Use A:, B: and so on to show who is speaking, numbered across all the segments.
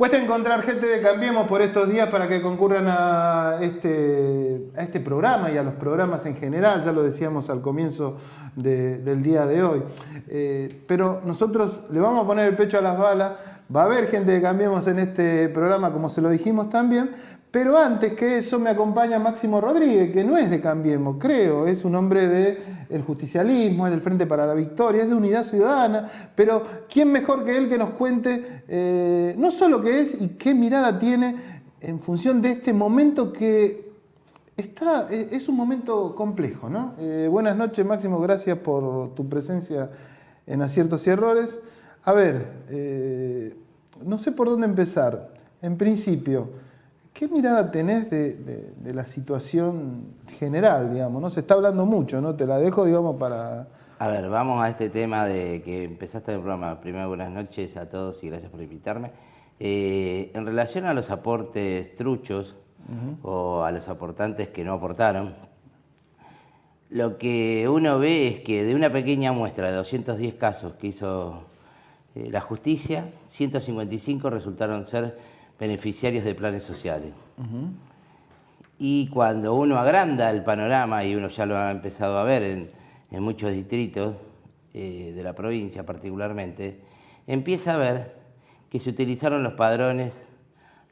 A: Cuesta encontrar gente de Cambiemos por estos días para que concurran a este programa y a los programas en general, ya lo decíamos al comienzo del día de hoy. Pero nosotros le vamos a poner el pecho a las balas, va a haber gente de Cambiemos en este programa, como se lo dijimos también, pero antes que eso me acompaña Máximo Rodríguez, que no es de Cambiemos, creo, es un hombre del justicialismo, es del Frente para la Victoria, es de Unidad Ciudadana, pero ¿quién mejor que él que nos cuente no solo qué es y qué mirada tiene en función de este momento que es un momento complejo, ¿no? Buenas noches, Máximo, gracias por tu presencia en Aciertos y Errores. A ver, no sé por dónde empezar. En principio, ¿qué mirada tenés de la situación general, digamos? No se está hablando mucho, ¿no? Te la dejo, digamos, para...
B: A ver, vamos a este tema de que empezaste el programa. Primero, buenas noches a todos y gracias por invitarme. En relación a los aportes truchos o a los aportantes que no aportaron, lo que uno ve es que de una pequeña muestra de 210 casos que hizo la justicia, 155 resultaron ser beneficiarios de planes sociales. Y cuando uno agranda el panorama, y uno ya lo ha empezado a ver en muchos distritos de la provincia particularmente, empieza a ver que se utilizaron los padrones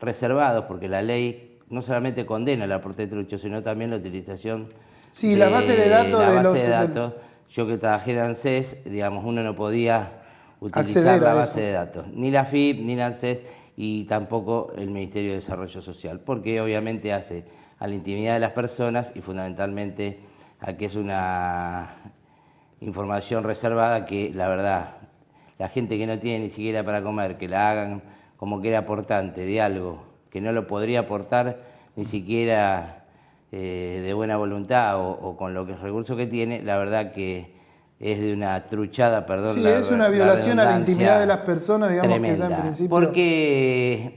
B: reservados, porque la ley no solamente condena el aporte trucho, sino también la utilización
A: sí, la base de
B: datos. Yo que trabajé en ANSES, digamos, uno no podía utilizar la base de datos, ni la FIP, ni la ANSES, y tampoco el Ministerio de Desarrollo Social, porque obviamente hace a la intimidad de las personas y fundamentalmente a que es una información reservada que, la verdad, la gente que no tiene ni siquiera para comer, que la hagan como que era aportante de algo que no lo podría aportar ni siquiera de buena voluntad o con los recursos que tiene, la verdad que es de una truchada, perdón.
A: Sí, es una violación a la intimidad de las personas, digamos,
B: tremenda,
A: que ya en principio...
B: Porque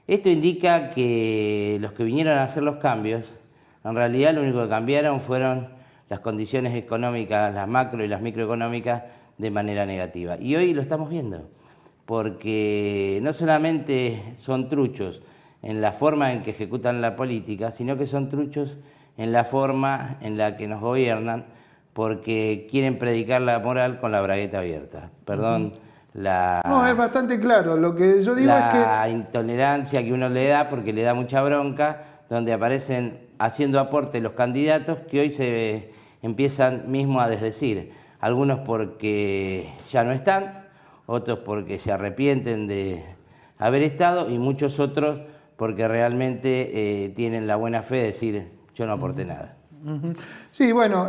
B: esto indica que los que vinieron a hacer los cambios, en realidad lo único que cambiaron fueron las condiciones económicas, las macro y las microeconómicas, de manera negativa. Y hoy lo estamos viendo, porque no solamente son truchos en la forma en que ejecutan la política, sino que son truchos en la forma en la que nos gobiernan, porque quieren predicar la moral con la bragueta abierta. Perdón,
A: No, es bastante claro. Lo que yo digo es que...
B: La intolerancia que uno le da, porque le da mucha bronca, donde aparecen haciendo aporte los candidatos que hoy se empiezan mismo a desdecir. Algunos porque ya no están, otros porque se arrepienten de haber estado y muchos otros porque realmente tienen la buena fe de decir yo no aporté nada.
A: Sí, bueno,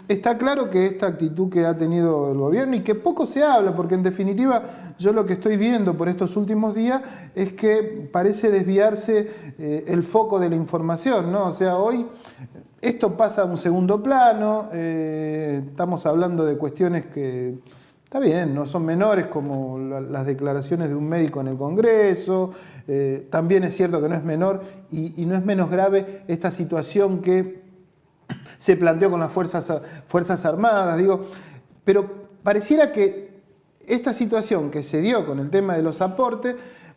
A: está claro que esta actitud que ha tenido el gobierno y que poco se habla, porque en definitiva yo lo que estoy viendo por estos últimos días es que parece desviarse el foco de la información, ¿no? O sea, hoy esto pasa a un segundo plano, estamos hablando de cuestiones que, está bien, no son menores como las declaraciones de un médico en el Congreso, también es cierto que no es menor y no es menos grave esta situación que se planteó con las Fuerzas Armadas, digo, pero pareciera que esta situación que se dio con el tema de los aportes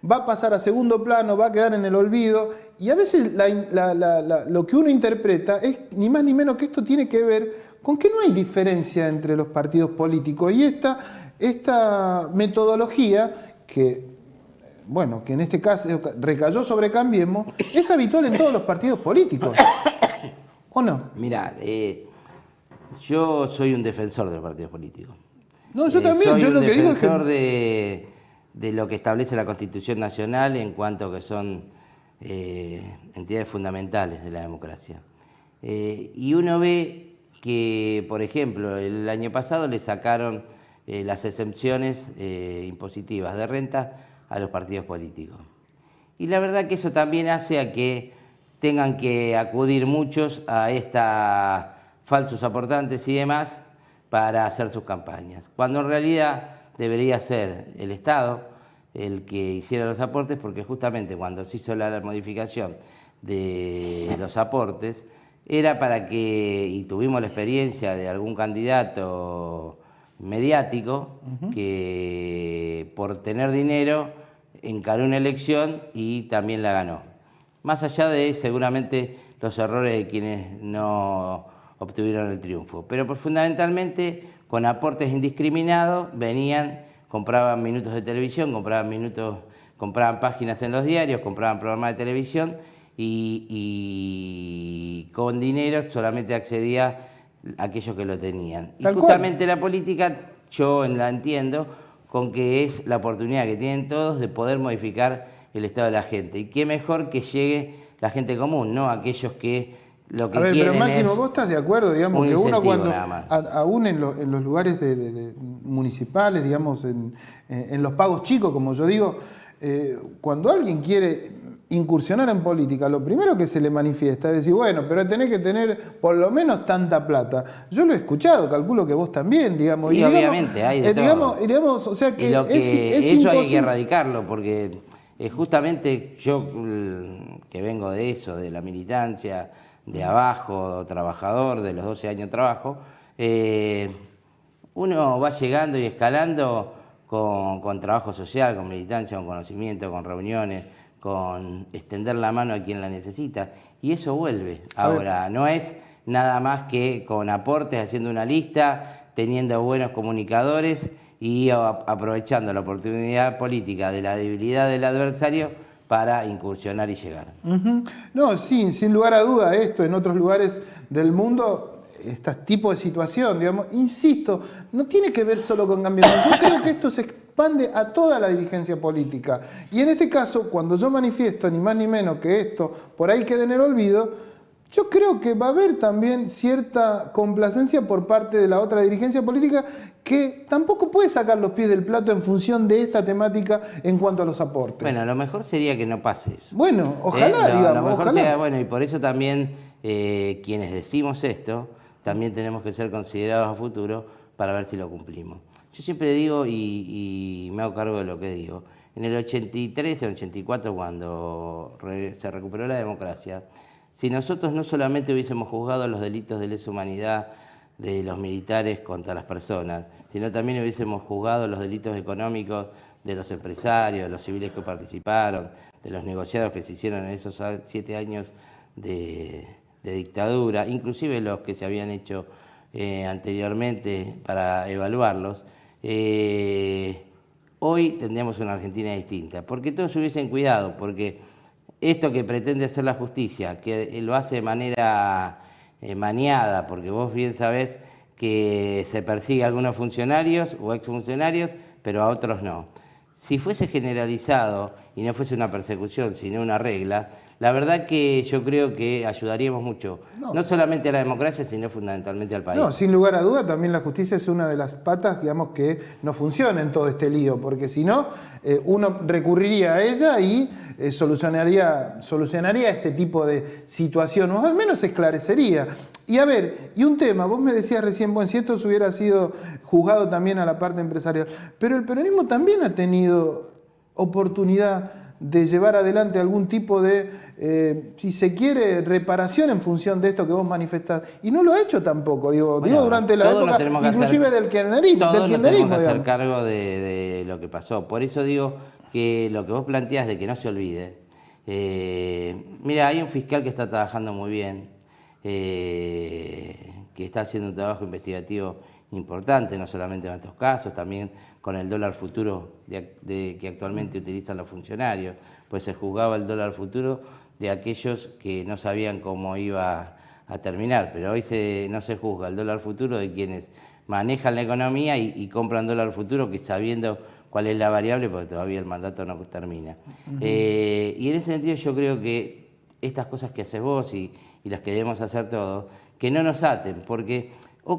A: va a pasar a segundo plano, va a quedar en el olvido, y a veces lo que uno interpreta es ni más ni menos que esto tiene que ver con que no hay diferencia entre los partidos políticos, y esta metodología que, bueno, que en este caso recayó sobre Cambiemos, es habitual en todos los partidos políticos. ¿O no?
B: Mira, yo soy un defensor de los partidos políticos.
A: No, yo también.
B: Soy
A: yo
B: un
A: lo que digo es
B: defensor
A: que...
B: de lo que establece la Constitución Nacional en cuanto que son entidades fundamentales de la democracia. Y uno ve que, por ejemplo, el año pasado le sacaron las exenciones impositivas de renta a los partidos políticos. Y la verdad que eso también hace a que tengan que acudir muchos a estos falsos aportantes y demás para hacer sus campañas, cuando en realidad debería ser el Estado el que hiciera los aportes, porque justamente cuando se hizo la modificación de los aportes era para que, y tuvimos la experiencia de algún candidato mediático que por tener dinero encaró una elección y también la ganó. Más allá de seguramente los errores de quienes no obtuvieron el triunfo. Pero pues, fundamentalmente con aportes indiscriminados venían, compraban minutos de televisión, compraban páginas en los diarios, compraban programas de televisión y con dinero solamente accedía a aquellos que lo tenían. Y justamente la política, yo la entiendo, con que es la oportunidad que tienen todos de poder modificar el estado de la gente. Y qué mejor que llegue la gente común, no aquellos que lo que quieren
A: pero Máximo,
B: es
A: vos estás de acuerdo, digamos, que uno cuando, aún en los lugares municipales, digamos, en los pagos chicos, como yo digo, cuando alguien quiere incursionar en política, lo primero que se le manifiesta es decir, bueno, pero tenés que tener por lo menos tanta plata. Yo lo he escuchado, calculo que vos también, digamos.
B: Sí,
A: y
B: obviamente, hay de todo.
A: Digamos, o sea que, es
B: eso
A: imposible.
B: hay que erradicarlo, porque justamente yo que vengo de eso, de la militancia, de abajo, trabajador, de los 12 años de trabajo, uno va llegando y escalando con trabajo social, con militancia, con conocimiento, con reuniones, con extender la mano a quien la necesita, y eso vuelve. Ahora, no es nada más que con aportes, haciendo una lista, teniendo buenos comunicadores y aprovechando la oportunidad política de la debilidad del adversario para incursionar y llegar.
A: No, sí, sin lugar a duda, esto en otros lugares del mundo, este tipo de situación, digamos, insisto, no tiene que ver solo con Cambiemos. Yo creo que esto se expande a toda la dirigencia política. Y en este caso, cuando yo manifiesto ni más ni menos que esto por ahí quede en el olvido, yo creo que va a haber también cierta complacencia por parte de la otra dirigencia política que tampoco puede sacar los pies del plato en función de esta temática en cuanto a los aportes.
B: Bueno, lo mejor sería que no pase eso.
A: Bueno, ojalá, digamos.
B: Lo mejor
A: ojalá.
B: sea, bueno, y por eso también quienes decimos esto, también tenemos que ser considerados a futuro para ver si lo cumplimos. Yo siempre digo, y me hago cargo de lo que digo, en el 83, en el 84, cuando se recuperó la democracia, si nosotros no solamente hubiésemos juzgado los delitos de lesa humanidad de los militares contra las personas, sino también hubiésemos juzgado los delitos económicos de los empresarios, de los civiles que participaron, de los negociados que se hicieron en esos 7 años de dictadura, inclusive los que se habían hecho anteriormente para evaluarlos, hoy tendríamos una Argentina distinta, porque todos se hubiesen cuidado, porque esto que pretende hacer la justicia, que lo hace de manera maniada, porque vos bien sabés que se persigue a algunos funcionarios o exfuncionarios, pero a otros no. Si fuese generalizado y no fuese una persecución, sino una regla, la verdad que yo creo que ayudaríamos mucho, no solamente a la democracia, sino fundamentalmente al país.
A: No, sin lugar a duda, también la justicia es una de las patas, digamos, que no funciona en todo este lío, porque si no, uno recurriría a ella y solucionaría este tipo de situación, o al menos esclarecería. Y a ver, y un tema, vos me decías recién, bueno, si esto se hubiera sido juzgado también a la parte empresarial, pero el peronismo también ha tenido oportunidad de llevar adelante algún tipo de, si se quiere, reparación en función de esto que vos manifestás. Y no lo ha hecho tampoco, digo durante la época, inclusive del kirchnerismo.
B: Todos nos tenemos que hacer cargo de lo que pasó. Por eso digo que lo que vos planteás de que no se olvide. Mira, hay un fiscal que está trabajando muy bien, que está haciendo un trabajo investigativo importante, no solamente en estos casos, también con el dólar futuro que actualmente utilizan los funcionarios, pues se juzgaba el dólar futuro de aquellos que no sabían cómo iba a terminar, pero hoy no se juzga el dólar futuro de quienes manejan la economía y compran dólar futuro que sabiendo cuál es la variable, porque todavía el mandato no termina. Y en ese sentido yo creo que estas cosas que haces vos y las que debemos hacer todos, que no nos aten, porque,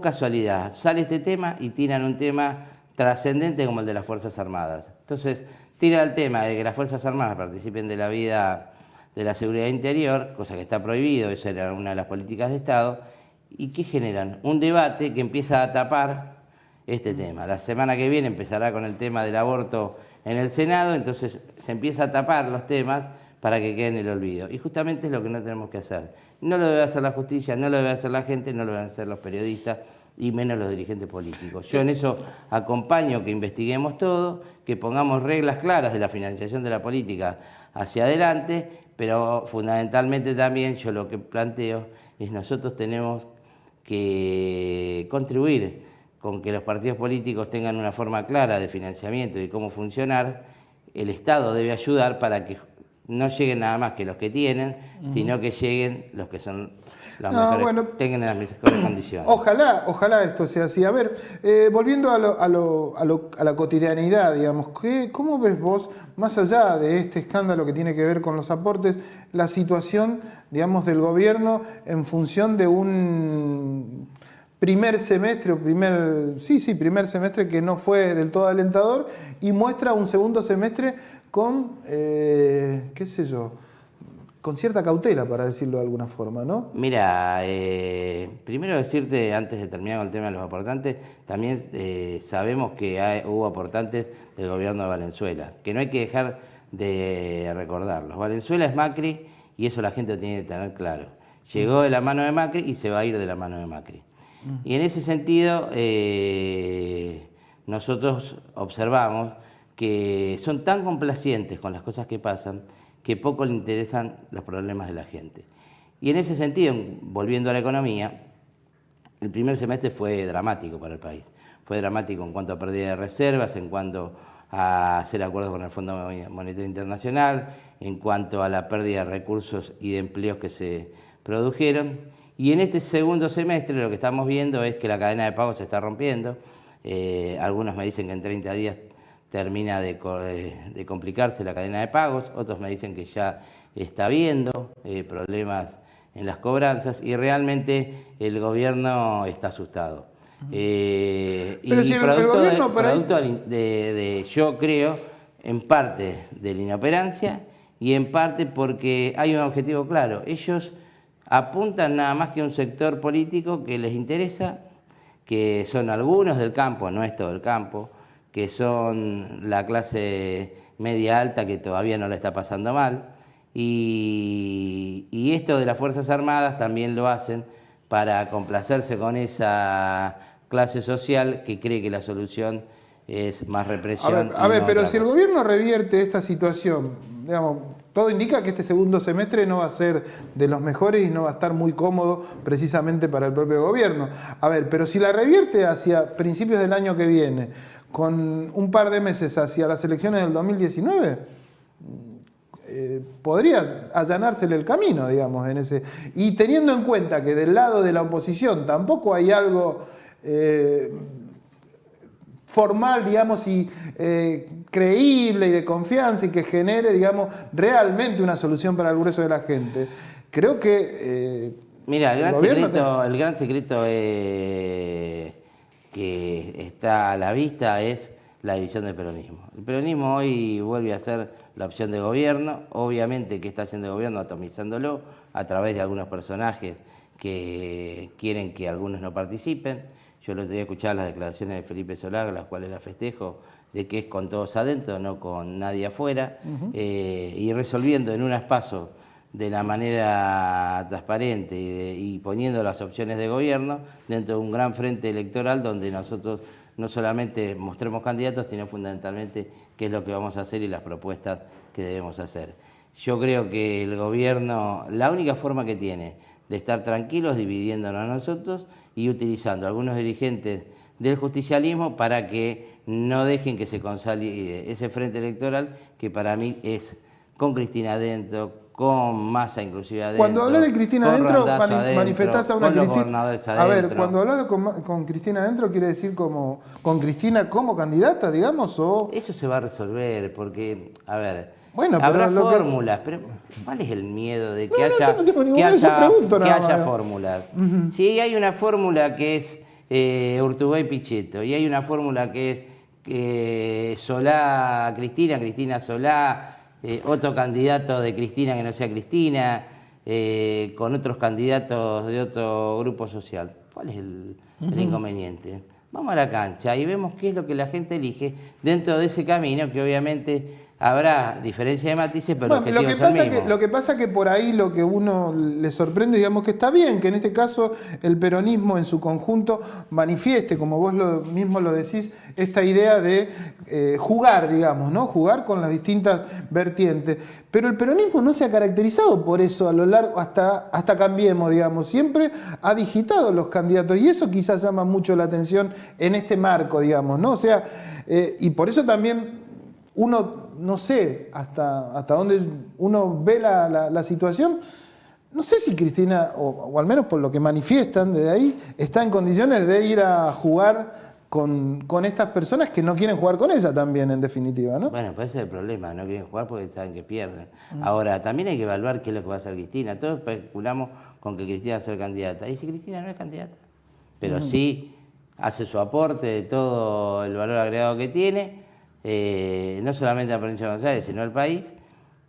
B: casualidad, sale este tema y tiran un tema trascendente como el de las Fuerzas Armadas. Entonces, tira el tema de que las Fuerzas Armadas participen de la vida de la seguridad interior, cosa que está prohibido, eso era una de las políticas de Estado, y ¿qué generan? Un debate que empieza a tapar este tema. La semana que viene empezará con el tema del aborto en el Senado, entonces se empieza a tapar los temas para que queden en el olvido. Y justamente es lo que no tenemos que hacer. No lo debe hacer la justicia, no lo debe hacer la gente, no lo deben hacer los periodistas, y menos los dirigentes políticos. Yo en eso acompaño que investiguemos todo, que pongamos reglas claras de la financiación de la política hacia adelante, pero fundamentalmente también yo lo que planteo es nosotros tenemos que contribuir con que los partidos políticos tengan una forma clara de financiamiento y cómo funcionar. El Estado debe ayudar para que no lleguen nada más que los que tienen, sino que lleguen los que son los mejores, tengan las mejores condiciones.
A: Ojalá esto sea así. A ver, volviendo a la cotidianidad, digamos, ¿cómo ves vos, más allá de este escándalo que tiene que ver con los aportes, la situación, digamos, del gobierno en función de un primer semestre que no fue del todo alentador y muestra un segundo semestre con, qué sé yo, con cierta cautela, para decirlo de alguna forma, ¿no?
B: Mira, primero decirte, antes de terminar con el tema de los aportantes, también sabemos que hubo aportantes del gobierno de Valenzuela, que no hay que dejar de recordarlos. Valenzuela es Macri y eso la gente lo tiene que tener claro. Llegó de la mano de Macri y se va a ir de la mano de Macri. Y en ese sentido, nosotros observamos que son tan complacientes con las cosas que pasan que poco le interesan los problemas de la gente. Y en ese sentido, volviendo a la economía, el primer semestre fue dramático para el país. Fue dramático en cuanto a pérdida de reservas, en cuanto a hacer acuerdos con el Fondo Monetario Internacional, en cuanto a la pérdida de recursos y de empleos que se produjeron. Y en este segundo semestre lo que estamos viendo es que la cadena de pagos se está rompiendo. Algunos me dicen que en 30 días termina de complicarse la cadena de pagos, otros me dicen que ya está habiendo problemas en las cobranzas y realmente el gobierno está asustado.
A: Pero
B: y
A: si
B: producto de, yo creo, en parte de la inoperancia y en parte porque hay un objetivo claro. Ellos apuntan nada más que a un sector político que les interesa, que son algunos del campo, no es todo el campo, que son la clase media alta que todavía no la está pasando mal. Y esto de las Fuerzas Armadas también lo hacen para complacerse con esa clase social que cree que la solución es más represión.
A: A ver, pero si el gobierno revierte esta situación, digamos, todo indica que este segundo semestre no va a ser de los mejores y no va a estar muy cómodo precisamente para el propio gobierno. A ver, pero si la revierte hacia principios del año que viene, con un par de meses hacia las elecciones del 2019, podría allanársele el camino, digamos, en ese. Y teniendo en cuenta que del lado de la oposición tampoco hay algo formal, digamos, y creíble y de confianza y que genere, digamos, realmente una solución para el grueso de la gente. Creo que
B: mira, el gran secreto que está a la vista es la división del peronismo. El peronismo hoy vuelve a ser la opción de gobierno, obviamente que está haciendo el gobierno atomizándolo a través de algunos personajes que quieren que algunos no participen. Yo el otro día escuchaba las declaraciones de Felipe Solá, las cuales las festejo, de que es con todos adentro, no con nadie afuera, y resolviendo en un espacio de la manera transparente y poniendo las opciones de gobierno dentro de un gran frente electoral donde nosotros no solamente mostremos candidatos, sino fundamentalmente qué es lo que vamos a hacer y las propuestas que debemos hacer. Yo creo que el gobierno, la única forma que tiene de estar tranquilos, dividiéndonos a nosotros y utilizando a algunos dirigentes del justicialismo para que no dejen que se consolide ese frente electoral que para mí es con Cristina adentro, con Massa inclusive adentro.
A: Cuando hablas de Cristina adentro, manifestás a una
B: Cristina.
A: A ver, cuando hablas con Cristina adentro, ¿quiere decir como con Cristina como candidata, digamos? O...
B: Eso se va a resolver, porque, a ver,
A: bueno,
B: habrá fórmulas, pero ¿cuál es el miedo de que haya fórmulas? Si hay una fórmula que es Urtubey Pichetto, y hay una fórmula que es Solá, Cristina Solá, otro candidato de Cristina que no sea Cristina, con otros candidatos de otro grupo social. ¿Cuál es el inconveniente? Vamos a la cancha y vemos qué es lo que la gente elige dentro de ese camino que obviamente habrá diferencia de matices, pero
A: Bueno,
B: el objetivo es el mismo.
A: lo que pasa que por ahí lo que uno le sorprende, digamos que está bien, que en este caso el peronismo en su conjunto manifieste, como vos mismo lo decís, esta idea de jugar, digamos, ¿no? Jugar con las distintas vertientes. Pero el peronismo no se ha caracterizado por eso a lo largo, hasta Cambiemos, digamos. Siempre ha digitado los candidatos y eso quizás llama mucho la atención en este marco, digamos, ¿no? O sea, y por eso también uno, no sé hasta dónde uno ve la situación. No sé si Cristina, o al menos por lo que manifiestan desde ahí, está en condiciones de ir a jugar con estas personas que no quieren jugar con ella también, en definitiva, ¿no?
B: Bueno, pues ese es el problema, no quieren jugar porque saben que pierden. Ahora, también hay que evaluar qué es lo que va a hacer Cristina. Todos especulamos con que Cristina va a ser candidata. Y si Cristina no es candidata, pero sí hace su aporte de todo el valor agregado que tiene, no solamente a la provincia de Buenos Aires, sino al país,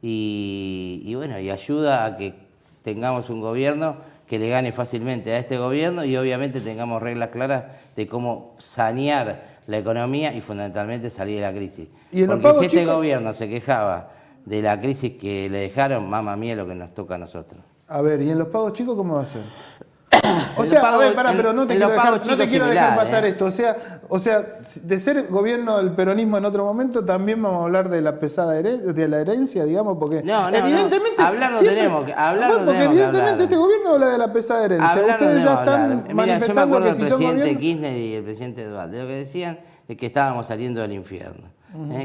B: y bueno, y ayuda a que tengamos un gobierno que le gane fácilmente a este gobierno y obviamente tengamos reglas claras de cómo sanear la economía y fundamentalmente salir de la crisis.
A: ¿Y en los
B: Porque
A: pagos
B: si este
A: chicos?
B: gobierno se quejaba de la crisis que le dejaron, mamá mía lo que nos toca a nosotros.
A: A ver, ¿y en los pagos chicos cómo va a ser? O
B: En
A: sea,
B: los
A: a ver,
B: pagos-
A: pará, pero no te
B: en
A: quiero
B: los pagos
A: dejar, no te
B: chicos
A: quiero dejar
B: similar,
A: pasar esto. O sea, de ser gobierno del peronismo en otro momento, también vamos a hablar de la pesada herencia, de la herencia, digamos, porque
B: No,
A: evidentemente.
B: Hablar no
A: siempre-
B: tenemos que hablar.
A: Bueno, porque evidentemente este gobierno habla de la pesada herencia.
B: Hablar no
A: Ustedes ya
B: tenemos que
A: están
B: hablar. Mira, yo me
A: manifestando
B: acuerdo
A: que
B: del
A: si son
B: presidente
A: gobierno.
B: Kirchner y el presidente Dualde. Lo que decían es que estábamos saliendo del infierno,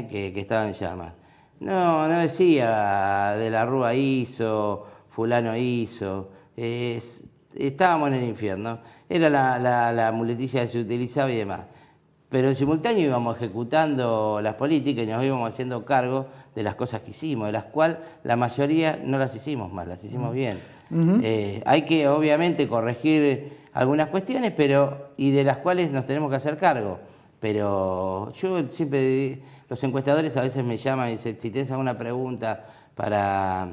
B: que estaba en llamas. No decía de la Rúa hizo, fulano hizo. Estábamos en el infierno. Era la muletilla que se utilizaba y demás. Pero en simultáneo íbamos ejecutando las políticas y nos íbamos haciendo cargo de las cosas que hicimos, de las cuales la mayoría no las hicimos mal, las hicimos bien. Hay que obviamente corregir algunas cuestiones, y de las cuales nos tenemos que hacer cargo. Pero yo siempre, los encuestadores a veces me llaman y dicen, si tienes alguna pregunta para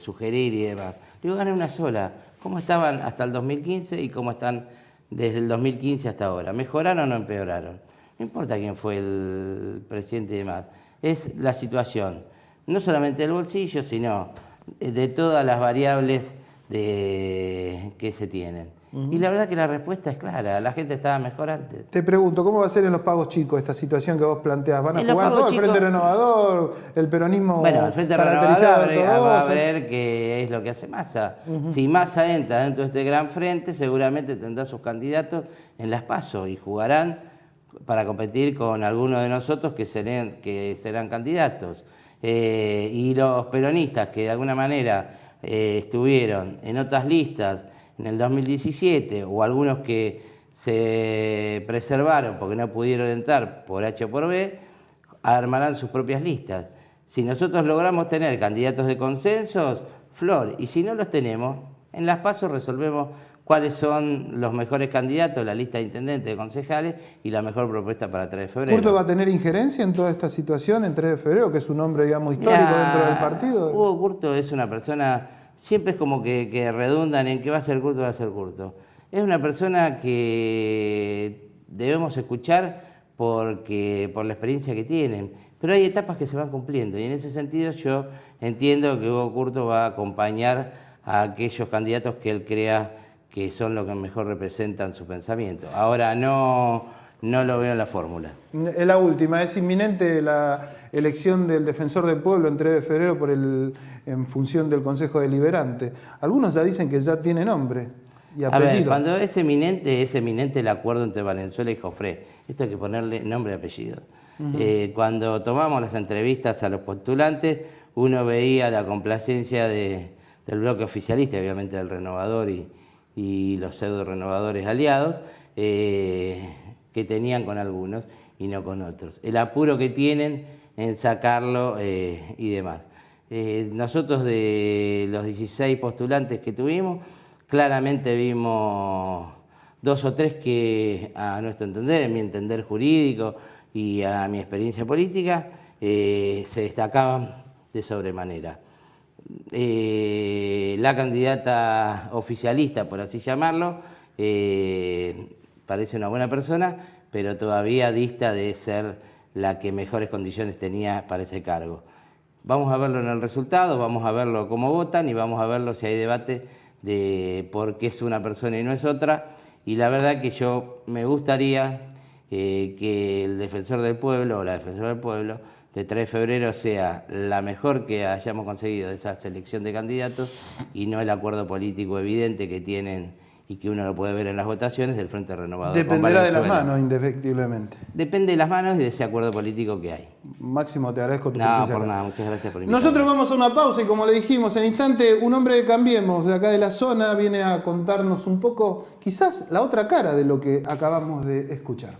B: sugerir y demás. Digo, gané una sola. ¿Cómo estaban hasta el 2015 y cómo están desde el 2015 hasta ahora? ¿Mejoraron o no empeoraron? No importa quién fue el presidente y demás. Es la situación, no solamente del bolsillo, sino de todas las variables que se tienen. Y la verdad que la respuesta es clara, la gente estaba mejor antes.
A: Te pregunto, ¿cómo va a ser en los pagos chicos esta situación que vos planteás? ¿Van a
B: En los
A: jugar
B: pagos
A: todo el Frente
B: chicos-
A: Renovador, el peronismo
B: Bueno, el Frente
A: caracterizado
B: Renovador va a
A: ortodoxo?
B: ver qué es lo que hace Massa. Si Massa entra dentro de este gran frente, seguramente tendrá sus candidatos en las PASO y jugarán para competir con algunos de nosotros que serán candidatos. Y los peronistas que de alguna manera estuvieron en otras listas en el 2017 o algunos que se preservaron porque no pudieron entrar por H o por B, armarán sus propias listas. Si nosotros logramos tener candidatos de consensos, flor, y si no los tenemos, en las PASO resolvemos cuáles son los mejores candidatos, la lista de intendentes, de concejales y la mejor propuesta para 3 de febrero.
A: ¿Curto va a tener injerencia en toda esta situación en 3 de febrero, que es un hombre, digamos, histórico dentro del partido?
B: Hugo Curto es una persona, siempre es como que redundan en que va a ser Curto, va a ser Curto. Es una persona que debemos escuchar por la experiencia que tienen, pero hay etapas que se van cumpliendo y en ese sentido yo entiendo que Hugo Curto va a acompañar a aquellos candidatos que él crea que son los que mejor representan su pensamiento. Ahora no lo veo en la fórmula.
A: La última, es inminente la elección del defensor del pueblo en 3 de febrero en función del Consejo Deliberante. Algunos ya dicen que ya tiene nombre y apellido.
B: A ver, cuando es eminente el acuerdo entre Valenzuela y Jofré. Esto hay que ponerle nombre y apellido. Cuando tomamos las entrevistas a los postulantes, uno veía la complacencia del bloque oficialista, obviamente del renovador y los pseudo renovadores aliados, que tenían con algunos y no con otros. El apuro que tienen en sacarlo y demás. Nosotros de los 16 postulantes que tuvimos, claramente vimos 2 o 3 que a nuestro entender, en mi entender jurídico y a mi experiencia política, se destacaban de sobremanera. La candidata oficialista, por así llamarlo, parece una buena persona, pero todavía dista de ser la que mejores condiciones tenía para ese cargo. vamos a verlo en el resultado, vamos a verlo cómo votan y vamos a verlo si hay debate de por qué es una persona y no es otra. Y la verdad que yo me gustaría que el defensor del pueblo o la defensora del pueblo de 3 de febrero sea la mejor que hayamos conseguido de esa selección de candidatos y no el acuerdo político evidente que tienen y que uno lo puede ver en las votaciones del Frente Renovador.
A: Dependerá de las manos, indefectiblemente.
B: Depende de las manos y de ese acuerdo político que hay.
A: Máximo, te agradezco tu
B: No,
A: presencia
B: por
A: acá.
B: nada, muchas gracias por invitarme.
A: Nosotros vamos a una pausa y como le dijimos, en instante un hombre de Cambiemos de acá de la zona viene a contarnos un poco, quizás la otra cara de lo que acabamos de escuchar.